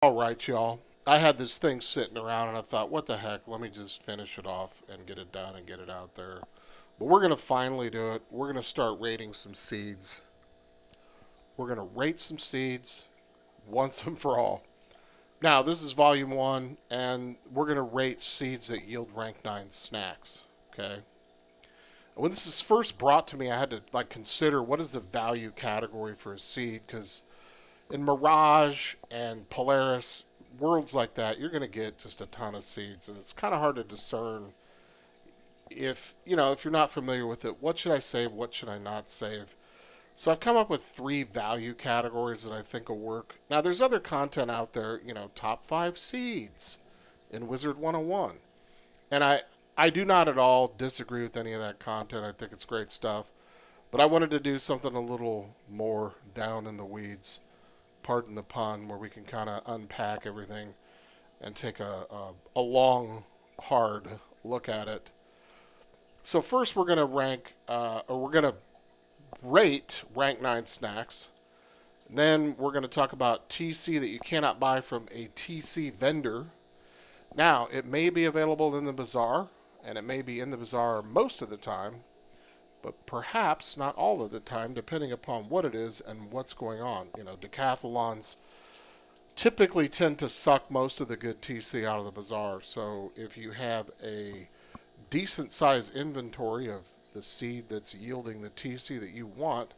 All right, y'all. I had this thing sitting around and I thought, what the heck? Let me just finish it off and get it done and get it out there. But we're going to finally do it. We're going to start rating some seeds. We're going to rate some seeds once and for all. Now, this is volume one, and we're going to rate seeds that yield rank 9 snacks. Okay? When this is first brought to me, I had to consider what is the value category for a seed, because in Mirage and Polaris, worlds like that, you're going to get just a ton of seeds, and it's kind of hard to discern if you're not familiar with it, what should I save, what should I not save. So I've come up with 3 value categories that I think will work. Now there's other content out there, top 5 seeds in Wizard 101. And I do not at all disagree with any of that content. I think it's great stuff. But I wanted to do something a little more down in the weeds, pardon the pun, where we can kind of unpack everything and take a long, hard look at it. So first, we're going to we're going to rate rank 9 snacks. Then we're going to talk about TC that you cannot buy from a TC vendor. Now, it may be available in the bazaar, and it may be in the bazaar most of the time, but perhaps not all of the time, depending upon what it is and what's going on. Decathlons typically tend to suck most of the good TC out of the bazaar. So if you have a decent size inventory of the seed that's yielding the TC that you want,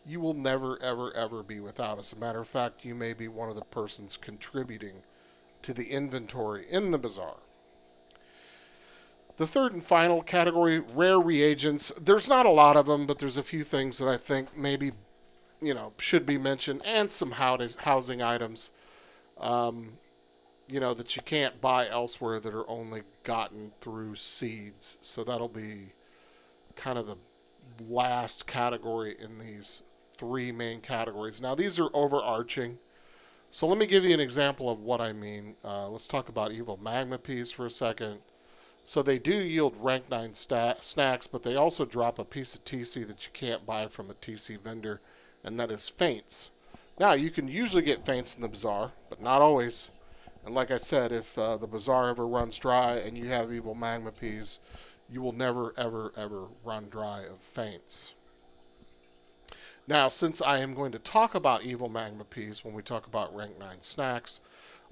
you will never, ever, ever be without. As a matter of fact, you may be one of the persons contributing to the inventory in the bazaar. The third and final category, rare reagents. There's not a lot of them, but there's a few things that I think maybe, should be mentioned, and some housing items, that you can't buy elsewhere that are only gotten through seeds. So that'll be kind of the last category in these 3 main categories. Now, these are overarching. So let me give you an example of what I mean. Let's talk about evil magma peas for a second. So they do yield rank 9 snacks, but they also drop a piece of TC that you can't buy from a TC vendor, and that is feints. Now, you can usually get feints in the bazaar, but not always. And like I said, if the bazaar ever runs dry and you have evil magma peas, you will never, ever, ever run dry of feints. Now, since I am going to talk about evil magma peas when we talk about rank 9 snacks,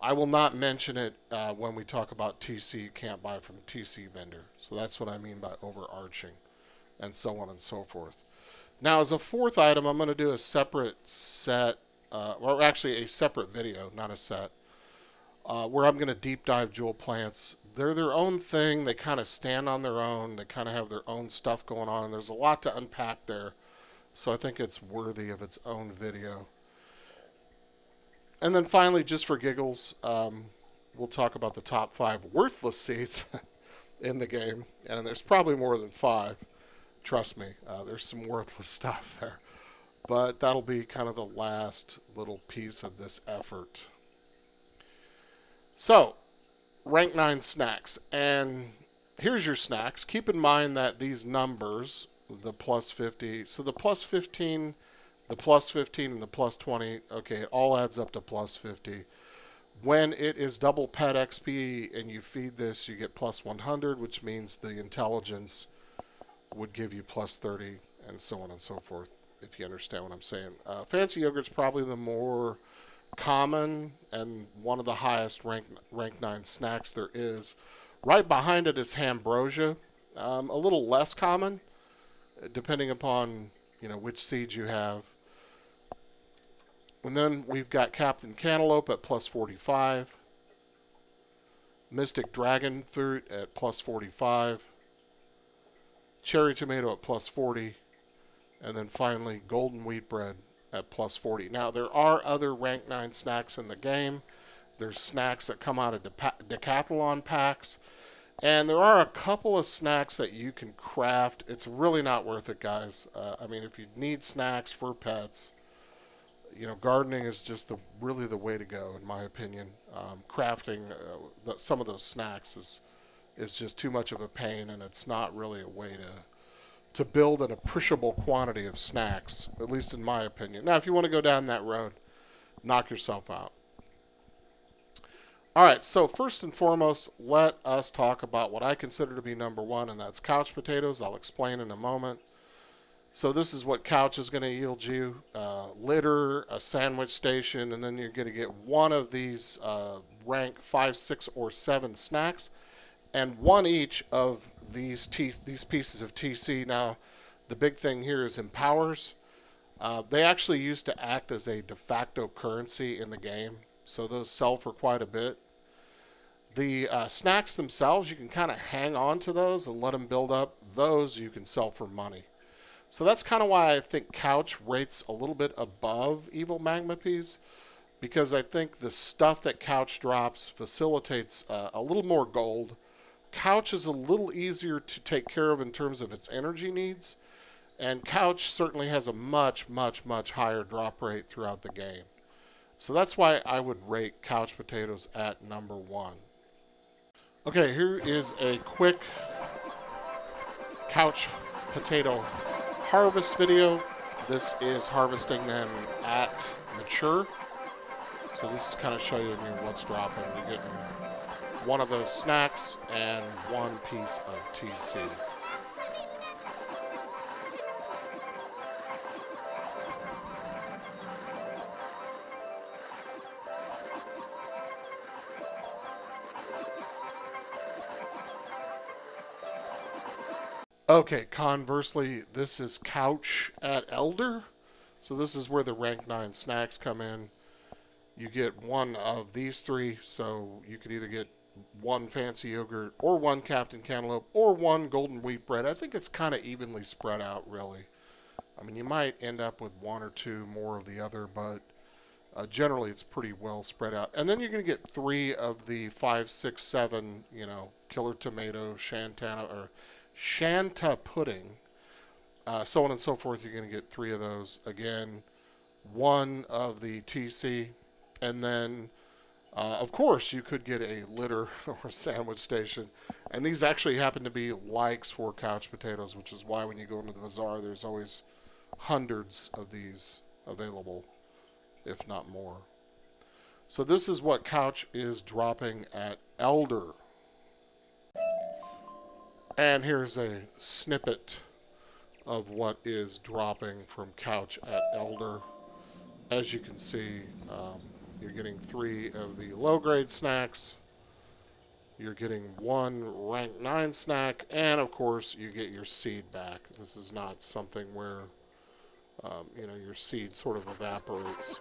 I will not mention it when we talk about TC you can't buy from a TC vendor. So that's what I mean by overarching, and so on and so forth. Now, as a fourth item, I'm going to do a separate set, or actually a separate video, not a set, where I'm going to deep dive jewel plants. They're their own thing. They kind of stand on their own. They kind of have their own stuff going on, and there's a lot to unpack there. So I think it's worthy of its own video. And then finally, just for giggles, we'll talk about the top 5 worthless seeds in the game. And there's probably more than 5. Trust me, there's some worthless stuff there. But that'll be kind of the last little piece of this effort. So, rank 9 snacks. And here's your snacks. Keep in mind that these numbers, the plus 50, so the plus 15, the plus 15, and the plus 20, okay, it all adds up to plus 50. When it is double pet XP and you feed this, you get plus 100, which means the intelligence would give you plus 30, and so on and so forth, if you understand what I'm saying. Fancy yogurt's probably the more common and one of the highest rank 9 snacks there is. Right behind it is Ambrosia, a little less common, depending upon which seeds you have. And then we've got Captain Cantaloupe at plus 45, Mystic Dragon Fruit at plus 45, Cherry Tomato at plus 40, and then finally Golden Wheat Bread at plus 40. Now, there are other rank 9 snacks in the game. There's snacks that come out of decathlon packs. And there are a couple of snacks that you can craft. It's really not worth it, guys. I mean, if you need snacks for pets, gardening is just really the way to go, in my opinion. Crafting some of those snacks is just too much of a pain, and it's not really a way to build an appreciable quantity of snacks, at least in my opinion. Now, if you want to go down that road, knock yourself out. All right, so first and foremost, let us talk about what I consider to be number one, and that's couch potatoes. I'll explain in a moment. So this is what couch is going to yield you. Litter, a sandwich station, and then you're going to get one of these rank 5, 6, or 7 snacks, and one each of these pieces of TC. Now, the big thing here is empowers. They actually used to act as a de facto currency in the game, so those sell for quite a bit. The snacks themselves, you can kind of hang on to those and let them build up. Those you can sell for money. So that's kind of why I think couch rates a little bit above evil Magma Peas, because I think the stuff that couch drops facilitates a little more gold. Couch is a little easier to take care of in terms of its energy needs, and couch certainly has a much, much, much higher drop rate throughout the game. So that's why I would rate couch potatoes at number 1. Okay, here is a quick couch potato harvest video. This is harvesting them at mature. So this is kind of show you what's dropping. You're getting one of those snacks and one piece of TC. Okay, conversely, this is couch at Elder. So this is where the rank 9 snacks come in. You get one of these 3, so you could either get one fancy yogurt or one Captain Cantaloupe or one golden wheat bread. I think it's kind of evenly spread out, really. I mean, you might end up with 1 or 2 more of the other, but generally it's pretty well spread out. And then you're going to get 3 of the 5, 6, 7, killer tomato, Shanta pudding, so on and so forth. You're going to get 3 of those. Again, 1 of the TC, and then, of course, you could get a litter or a sandwich station. And these actually happen to be likes for couch potatoes, which is why when you go into the bazaar, there's always hundreds of these available, if not more. So this is what couch is dropping at Elder. And here's a snippet of what is dropping from couch at Elder. As you can see, you're getting 3 of the low-grade snacks. You're getting 1 rank 9 snack, and of course, you get your seed back. This is not something where your seed sort of evaporates.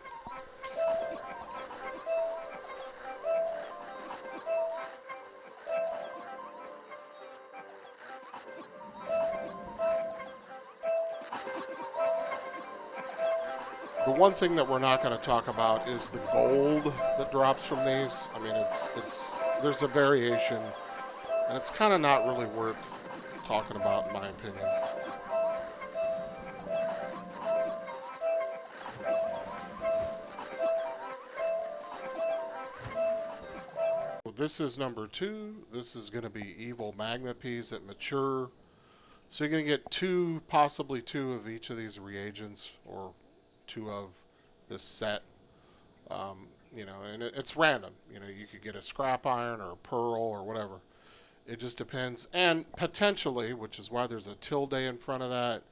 The one thing that we're not going to talk about is the gold that drops from these. I mean, there's a variation, and it's kind of not really worth talking about, in my opinion. This is number 2. This is going to be evil Magma Peas at mature. So you're going to get 2, possibly 2 of each of these reagents, or 2 of this set, and it's random. You could get a scrap iron or a pearl or whatever. It just depends. And potentially, which is why there's a tilde in front of that,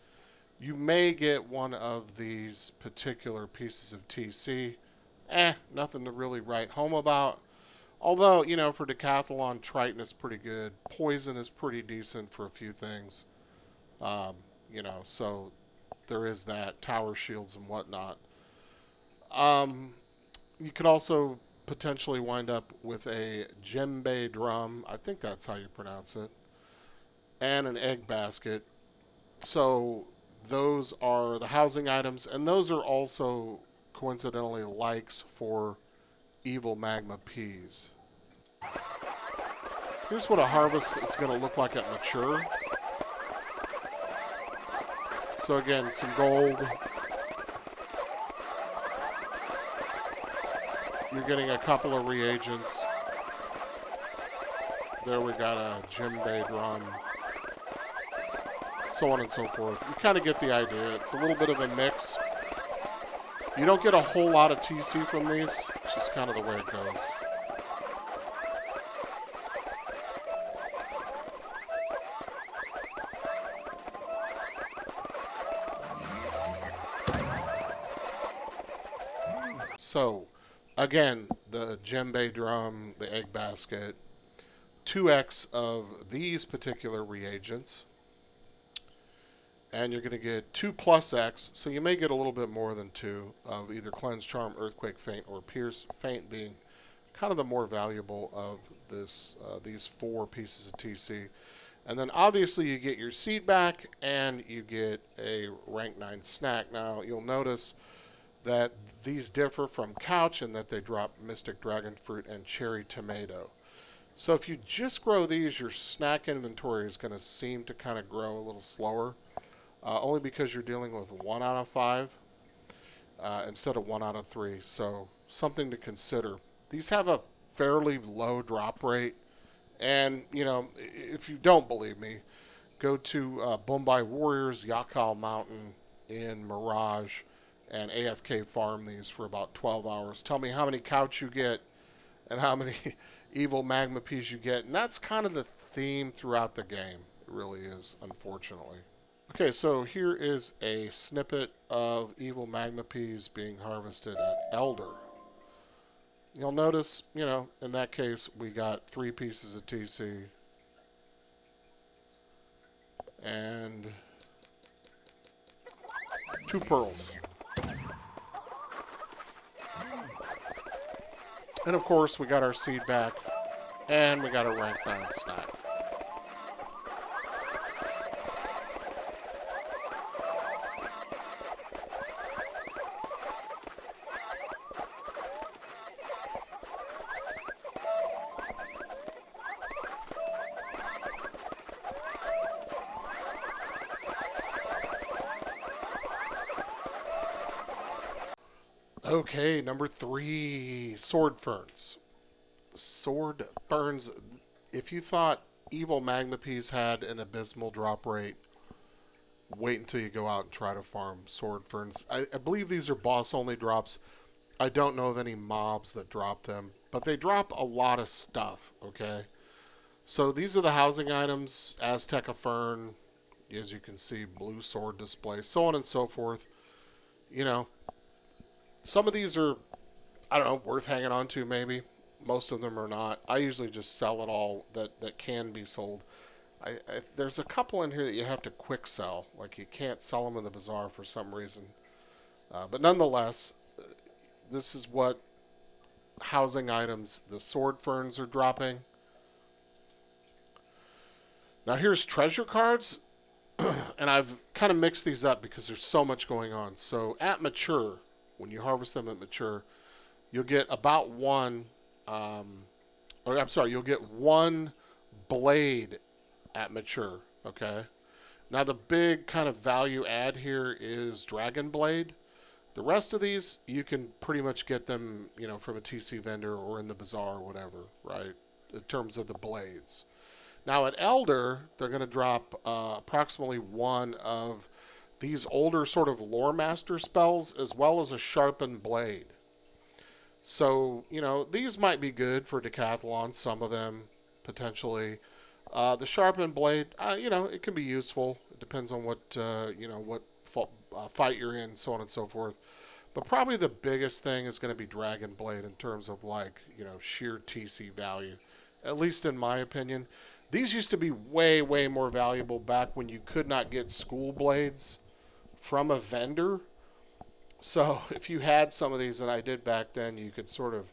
you may get one of these particular pieces of TC. Nothing to really write home about. Although, for Decathlon, Triton is pretty good. Poison is pretty decent for a few things. So there is that. Tower shields and whatnot. You could also potentially wind up with a djembe drum. I think that's how you pronounce it. And an egg basket. So those are the housing items. And those are also, coincidentally, likes for evil Magma Peas. Here's what a harvest is going to look like at mature. So again, some gold. You're getting a couple of reagents. There we got a djembe drum. So on and so forth. You kind of get the idea. It's a little bit of a mix. You don't get a whole lot of TC from these. It's just kind of the way it goes. So, again, the djembe drum, the egg basket, 2x of these particular reagents, and you're going to get 2 plus X, so you may get a little bit more than 2 of either Cleanse, Charm, Earthquake, Feint, or Pierce. Feint being kind of the more valuable of this these 4 pieces of TC. And then obviously you get your seed back, and you get a rank 9 snack. Now you'll notice that these differ from Couch in that they drop Mystic Dragon Fruit and Cherry Tomato. So if you just grow these, your snack inventory is going to seem to kind of grow a little slower. Only because you're dealing with 1 out of 5 instead of 1 out of 3. So something to consider. These have a fairly low drop rate. And, you know, if you don't believe me, go to Bombay Warriors, Yakal Mountain in Mirage, and AFK farm these for about 12 hours. Tell me how many Couch you get and how many evil Magma Peas you get. And that's kind of the theme throughout the game. It really is, unfortunately. Okay, so here is a snippet of evil Magma Peas being harvested at Elder. You'll notice, you know, in that case, we got 3 pieces of TC. And 2 pearls. And of course, we got our seed back. And we got a rank 9 snack. Okay, number 3, Sword Ferns. Sword Ferns, if you thought evil Magma Peas had an abysmal drop rate, wait until you go out and try to farm Sword Ferns. I believe these are boss-only drops. I don't know of any mobs that drop them, but they drop a lot of stuff, okay? So these are the housing items, Azteca Fern, as you can see, blue sword display, so on and so forth. You know, some of these are, I don't know, worth hanging on to maybe. Most of them are not. I usually just sell it all that can be sold. There's a couple in here that you have to quick sell. Like you can't sell them in the bazaar for some reason. But nonetheless, this is what housing items the Sword Ferns are dropping. Now here's treasure cards. And I've kind of mixed these up because there's so much going on. So at mature, when you harvest them at mature, you'll get about you'll get 1 blade at mature, okay? Now the big kind of value add here is Dragon Blade. The rest of these, you can pretty much get them, you know, from a TC vendor or in the bazaar or whatever, right? In terms of the blades. Now at Elder, they're going to drop approximately 1 of these older sort of Lore Master spells, as well as a Sharpened Blade. So, you know, these might be good for Decathlon, some of them, potentially. The Sharpened Blade, you know, it can be useful. It depends on what, you know, what fight you're in, so on and so forth. But probably the biggest thing is going to be Dragon Blade in terms of, like, you know, sheer TC value. At least in my opinion. These used to be way, way more valuable back when you could not get school blades from a vendor. So if you had some of these, and I did back then, you could sort of,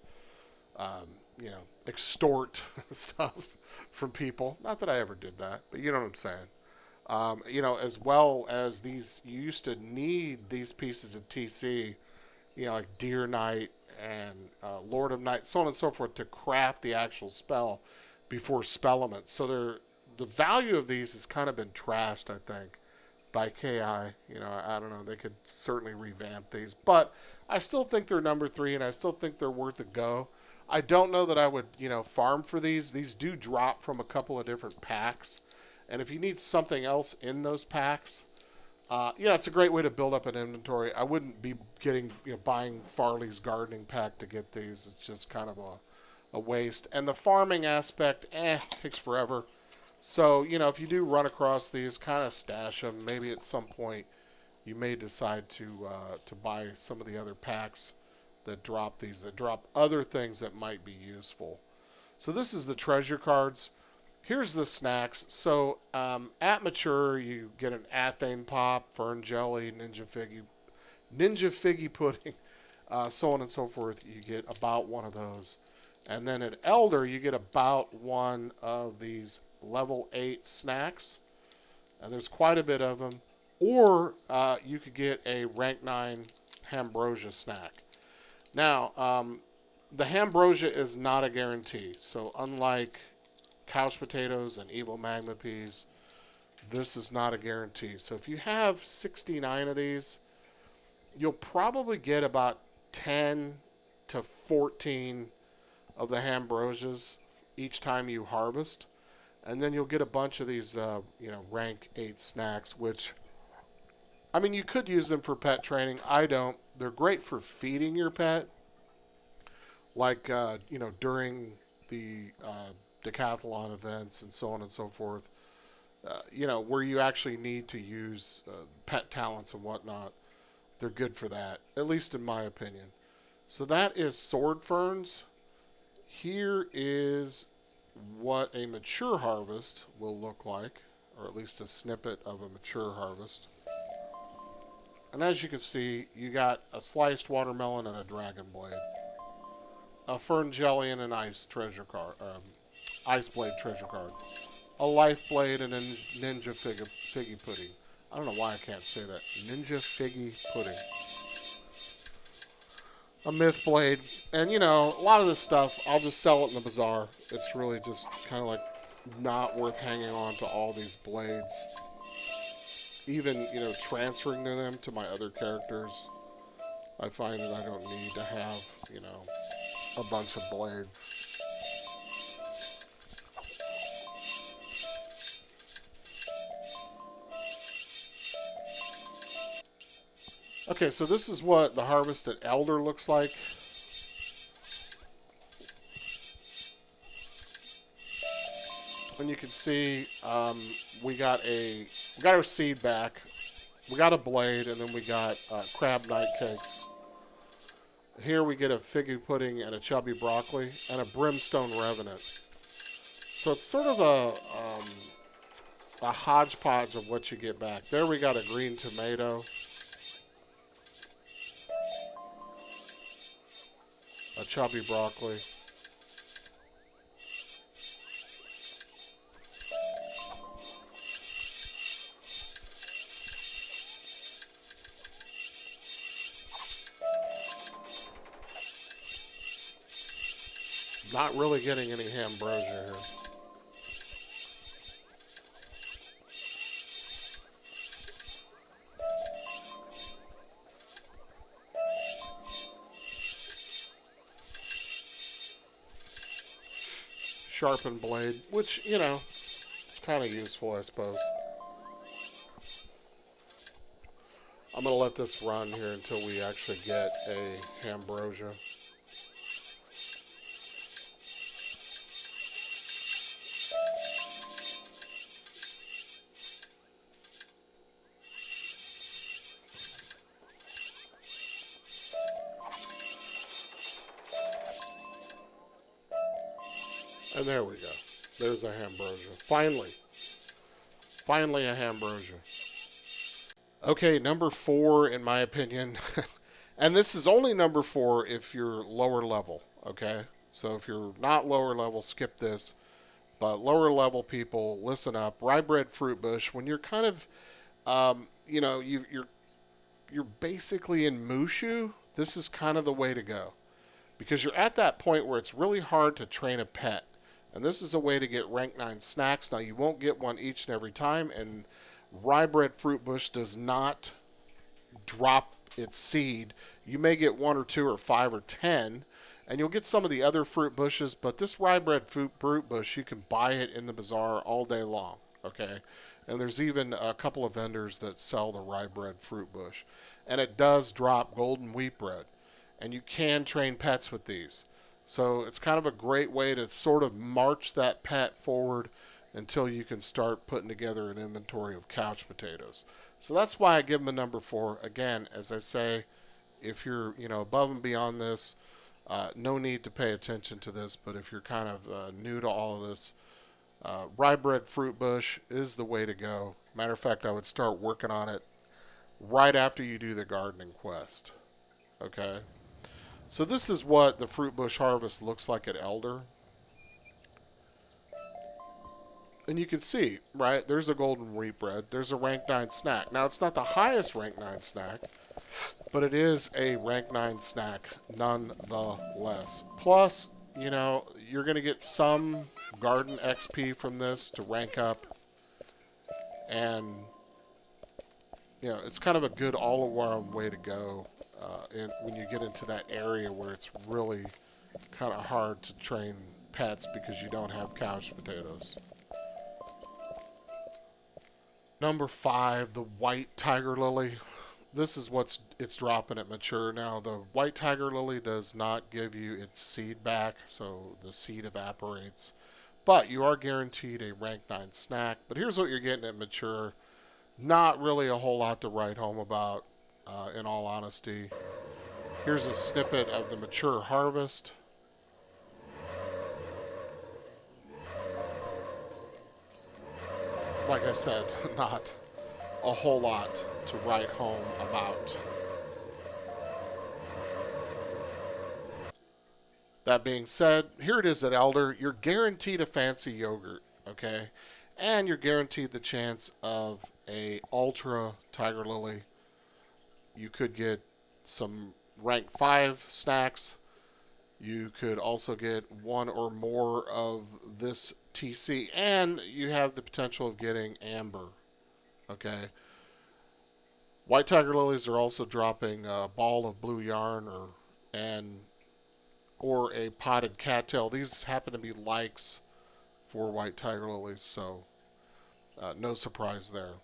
you know, extort stuff from people. Not that I ever did that, but you know what I'm saying. You know, as well as these, you used to need these pieces of TC, you know, like Deer Knight and Lord of Night, so on and so forth, to craft the actual spell before Spellement. So the value of these has kind of been trashed, I think, by KI. You know, I don't know. They could certainly revamp these. But I still think they're number 3, and I still think they're worth a go. I don't know that I would, you know, farm for these. These do drop from a couple of different packs. And if you need something else in those packs, you know, it's a great way to build up an inventory. I wouldn't be buying Farley's gardening pack to get these. It's just kind of a waste. And the farming aspect, takes forever. So, you know, if you do run across these, kind of stash them. Maybe at some point you may decide to buy some of the other packs that drop these. That drop other things that might be useful. So this is the treasure cards. Here's the snacks. So at mature, you get an Athane Pop, Fern Jelly, Ninja Figgy Pudding, so on and so forth. You get about one of those. And then at Elder, you get about one of these level 8 snacks. And there's quite a bit of them. Or you could get a rank 9 Ambrosia snack. Now, the Ambrosia is not a guarantee. So unlike couch potatoes and evil magma peas, this is not a guarantee. So if you have 69 of these, you'll probably get about 10 to 14 of the Ambrosias each time you harvest. And then you'll get a bunch of these, rank 8 snacks, which, I mean, you could use them for pet training. I don't. They're great for feeding your pet, like, during the decathlon events and so on and so forth, where you actually need to use pet talents and whatnot. They're good for that, at least in my opinion. So that is sword ferns. Here is what a mature harvest will look like, or at least a snippet of a mature harvest. And as you can see, you got a sliced watermelon and a dragon blade, a fern jelly and an ice treasure card, ice blade treasure card, a life blade and a ninja figgy pudding. I don't know why I can't say that. Ninja figgy pudding. A myth blade. And, a lot of this stuff, I'll just sell it in the bazaar. It's really just kind of like not worth hanging on to all these blades. Even, transferring them to my other characters, I find that I don't need to have, a bunch of blades. Okay, so this is what the harvested elder looks like. And you can see we got our seed back. We got a blade, and then we got crab night cakes. Here we get a figgy pudding and a chubby broccoli and a brimstone revenant. So it's sort of a hodgepodge of what you get back. There we got a green tomato, a chubby broccoli, not really getting any ambrosia here. Sharpened blade, which, it's kind of useful, I suppose. I'm going to let this run here until we actually get a ambrosia. And there we go. There's a ambrosia. Finally a ambrosia. Okay, number 4 in my opinion. And this is only number 4 if you're lower level, okay? So if you're not lower level, skip this. But lower level people, listen up. Rye bread fruit bush, when you're kind of, you're basically in Mushu, this is kind of the way to go. Because you're at that point where it's really hard to train a pet. And this is a way to get rank 9 snacks. Now, you won't get one each and every time. And rye bread fruit bush does not drop its seed. You may get 1 or 2 or 5 or 10. And you'll get some of the other fruit bushes. But this rye bread fruit bush, you can buy it in the bazaar all day long. Okay? And there's even a couple of vendors that sell the rye bread fruit bush. And it does drop golden wheat bread. And you can train pets with these. So it's kind of a great way to sort of march that pet forward until you can start putting together an inventory of couch potatoes. So that's why I give them a number 4. Again, as I say, if you're, above and beyond this, no need to pay attention to this. But if you're kind of new to all of this, rye bread fruit bush is the way to go. Matter of fact, I would start working on it right after you do the gardening quest. Okay? So this is what the fruit bush harvest looks like at Elder. And you can see, right, there's a golden wheat bread. There's a rank 9 snack. Now, it's not the highest rank 9 snack, but it is a rank 9 snack nonetheless. Plus, you're going to get some garden XP from this to rank up. And, it's kind of a good all-around way to go when you get into that area where it's really kind of hard to train pets because you don't have couch potatoes. Number 5, the white tiger lily. This is it's dropping at mature. Now, the white tiger lily does not give you its seed back, so the seed evaporates. But you are guaranteed a rank 9 snack. But here's what you're getting at mature. Not really a whole lot to write home about, in all honesty. Here's a snippet of the mature harvest. Like I said, not a whole lot to write home about. That being said, here it is at Elder. You're guaranteed a fancy yogurt, okay? And you're guaranteed the chance of a ultra tiger lily. You could get some rank 5 snacks. You could also get one or more of this TC, and you have the potential of getting amber. Okay. White tiger lilies are also dropping a ball of blue yarn or a potted cattail. These happen to be likes for white tiger lilies, so no surprise there.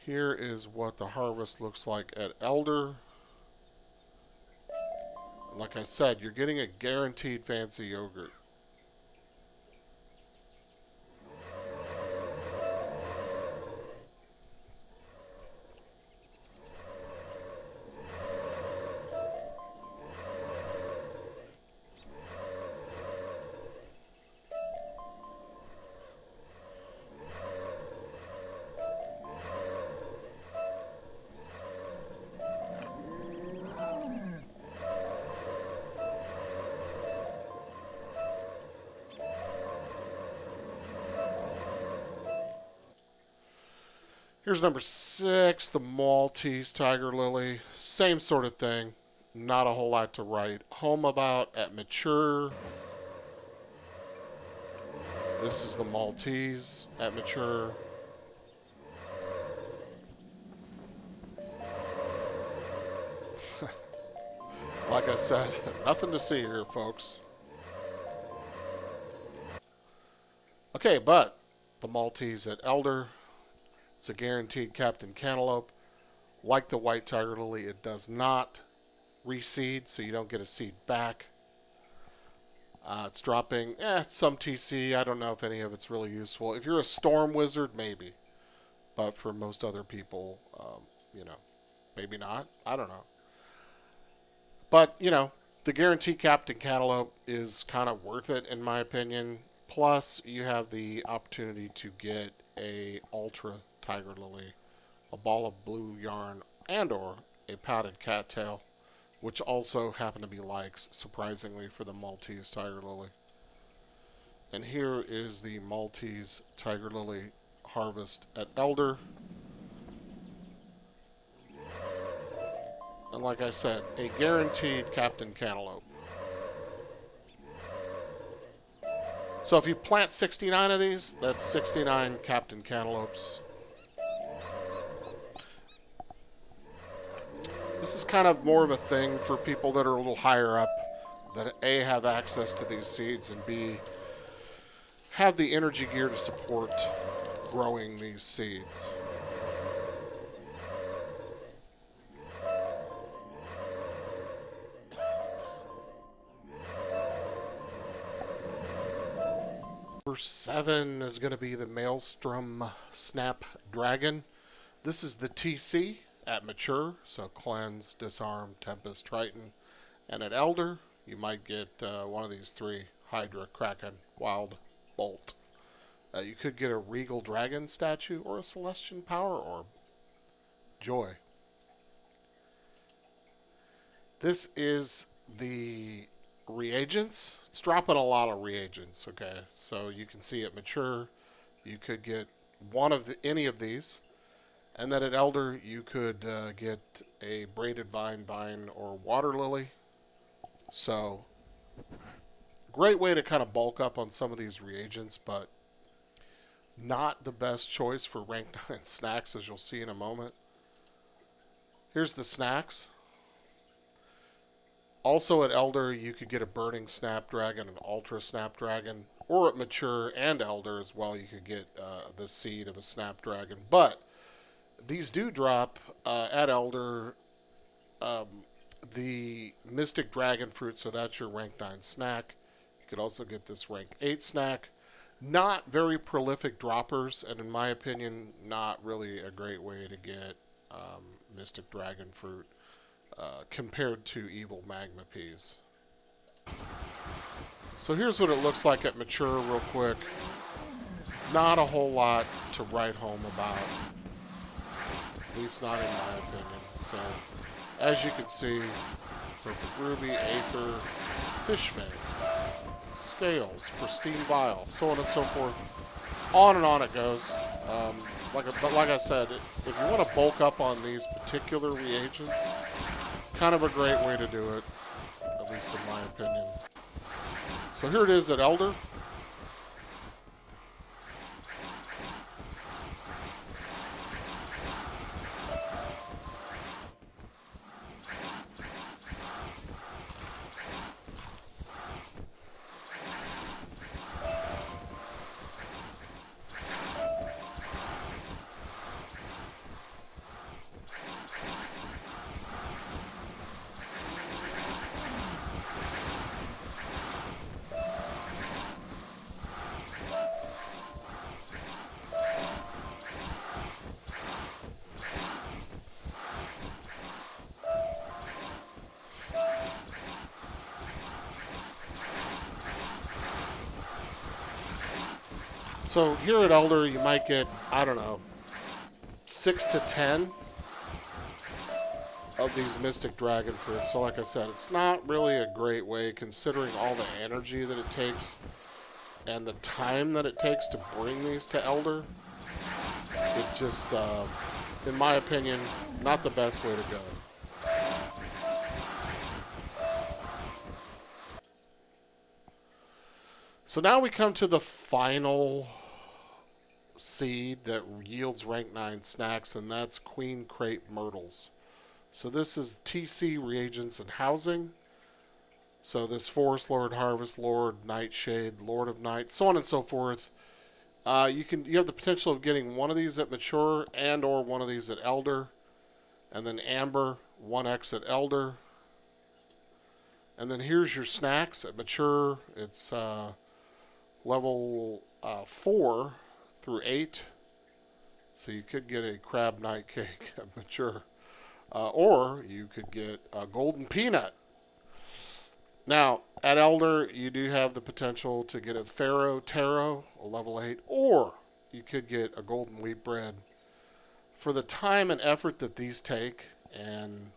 Here is what the harvest looks like at Elder. Like I said, you're getting a guaranteed fancy yogurt. Here's number 6, the Maltese tiger lily. Same sort of thing. Not a whole lot to write home about at mature. This is the Maltese at mature. Like I said, nothing to see here, folks. Okay, but the Maltese at Elder. It's a guaranteed Captain Cantaloupe. Like the white tiger lily, it does not reseed, so you don't get a seed back. It's dropping some TC. I don't know if any of it's really useful. If you're a storm wizard, maybe. But for most other people, maybe not. I don't know. But, the guaranteed Captain Cantaloupe is kind of worth it, in my opinion. Plus, you have the opportunity to get a ultra tiger lily, a ball of blue yarn, and or a powdered cattail, which also happen to be likes, surprisingly, for the Maltese tiger lily. And here is the Maltese tiger lily harvest at Elder. And like I said, a guaranteed Captain Cantaloupe. So if you plant 69 of these, that's 69 Captain Cantaloupes. This is kind of more of a thing for people that are a little higher up, that A, have access to these seeds, and B, have the energy gear to support growing these seeds. Number 7 is going to be the Maelstrom Snapdragon. This is the TC. at mature, so cleanse, disarm, tempest, triton. And at elder, you might get one of these three: Hydra, Kraken, Wild, Bolt. You could get a regal dragon statue or a celestial power orb. Joy. This is the reagents. It's dropping a lot of reagents, okay? So you can see at mature, you could get any of these. And then at elder, you could get a braided vine, or water lily. So, great way to kind of bulk up on some of these reagents, but not the best choice for rank 9 snacks, as you'll see in a moment. Here's the snacks. Also at elder, you could get a burning snapdragon, an ultra snapdragon, or at mature and elder as well, you could get the seed of a snapdragon. But these do drop at elder the mystic dragon fruit, so that's your rank 9 snack. You could also get this rank 8 snack. Not very prolific droppers, and in my opinion, not really a great way to get mystic dragon fruit compared to evil magma peas. So here's what it looks like at mature real quick. Not a whole lot to write home about, at least not in my opinion. So as you can see, perfect ruby, aether, fish fang, scales, pristine vial, so on and so forth. On and on it goes. But like I said, if you want to bulk up on these particular reagents, kind of a great way to do it, at least in my opinion. So here it is at elder. So here at elder, you might get, I don't know, 6 to 10 of these mystic dragon fruits. So like I said, it's not really a great way, considering all the energy that it takes and the time that it takes to bring these to elder. It just, in my opinion, not the best way to go. So now we come to the final seed that yields rank 9 snacks, and that's Queen Crape Myrtles. So this is TC reagents and housing. So this Forest Lord, Harvest Lord, Nightshade, Lord of Night, so on and so forth. You have the potential of getting one of these at mature and or one of these at elder. And then Amber, 1x at elder. And then here's your snacks at mature. It's level 4 through 8. So you could get a crab night cake at mature. Or you could get a golden peanut. Now, at elder, you do have the potential to get a Pharaoh Taro, a level 8, or you could get a golden wheat bread. For the time and effort that these take, and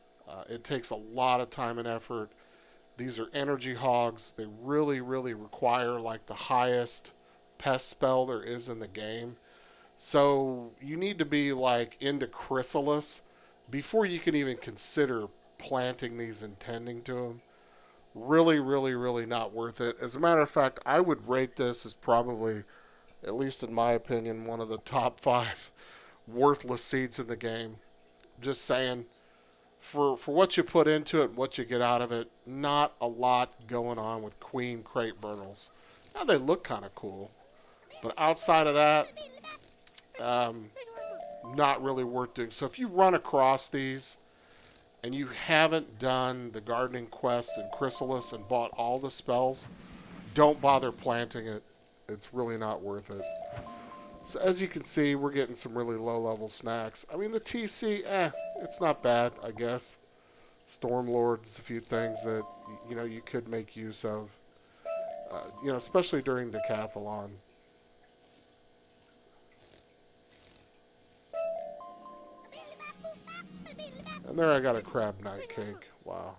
it takes a lot of time and effort, these are energy hogs. They really, really require like the highest pest spell there is in the game. So you need to be like into Chrysalis before you can even consider planting these and tending to them. Really, really, really not worth it. As a matter of fact, I would rate this as probably, at least in my opinion, one of the top 5 worthless seeds in the game. Just saying, for what you put into it and what you get out of it, not a lot going on with Queen Crape Myrtles. Now, they look kind of cool, but outside of that, not really worth doing. So if you run across these and you haven't done the gardening quest in Chrysalis and bought all the spells, don't bother planting it. It's really not worth it. So as you can see, we're getting some really low-level snacks. I mean, the TC, it's not bad, I guess. Stormlord's a few things that you could make use of, especially during decathlon. And there I got a crab night cake. Wow.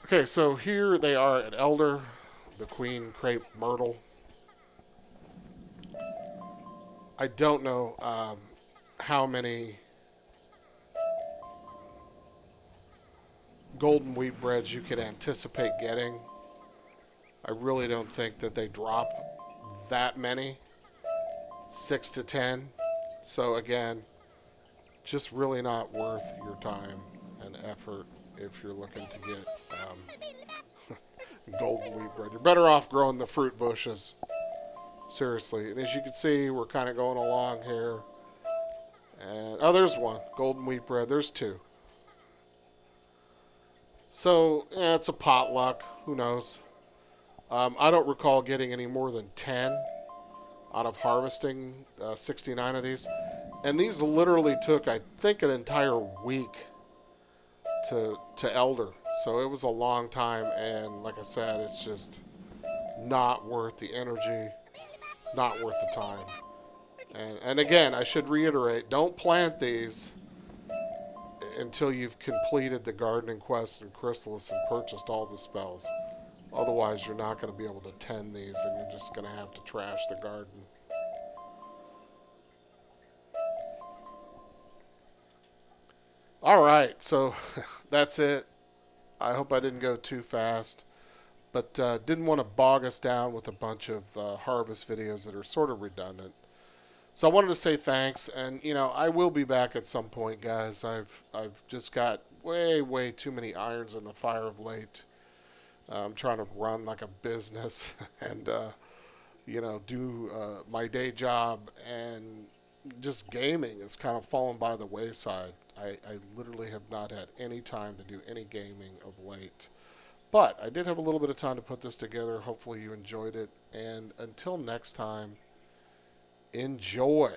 Okay, so here they are at Elder, the Queen, Crape, Myrtle. I don't know how many golden wheat breads you could anticipate getting. I really don't think that they drop that many. 6 to 10. So again, just really not worth your time and effort if you're looking to get golden wheat bread. You're better off growing the fruit bushes. Seriously. And as you can see, we're kind of going along here. And oh, there's one. Golden wheat bread. There's two. So, yeah, it's a potluck. Who knows? I don't recall getting any more than 10 out of harvesting 69 of these. And these literally took, I think, an entire week to elder. So it was a long time. And like I said, it's just not worth the energy, not worth the time. And again, I should reiterate, don't plant these until you've completed the gardening quest and chrysalis and purchased all the spells. Otherwise, you're not going to be able to tend these, and you're just going to have to trash the garden. All right, so that's it. I hope I didn't go too fast, but didn't want to bog us down with a bunch of harvest videos that are sort of redundant. So I wanted to say thanks, and I will be back at some point, guys. I've just got way too many irons in the fire of late. I'm trying to run like a business and do my day job, and just gaming is kind of fallen by the wayside. I literally have not had any time to do any gaming of late. But I did have a little bit of time to put this together. Hopefully you enjoyed it. And until next time, enjoy.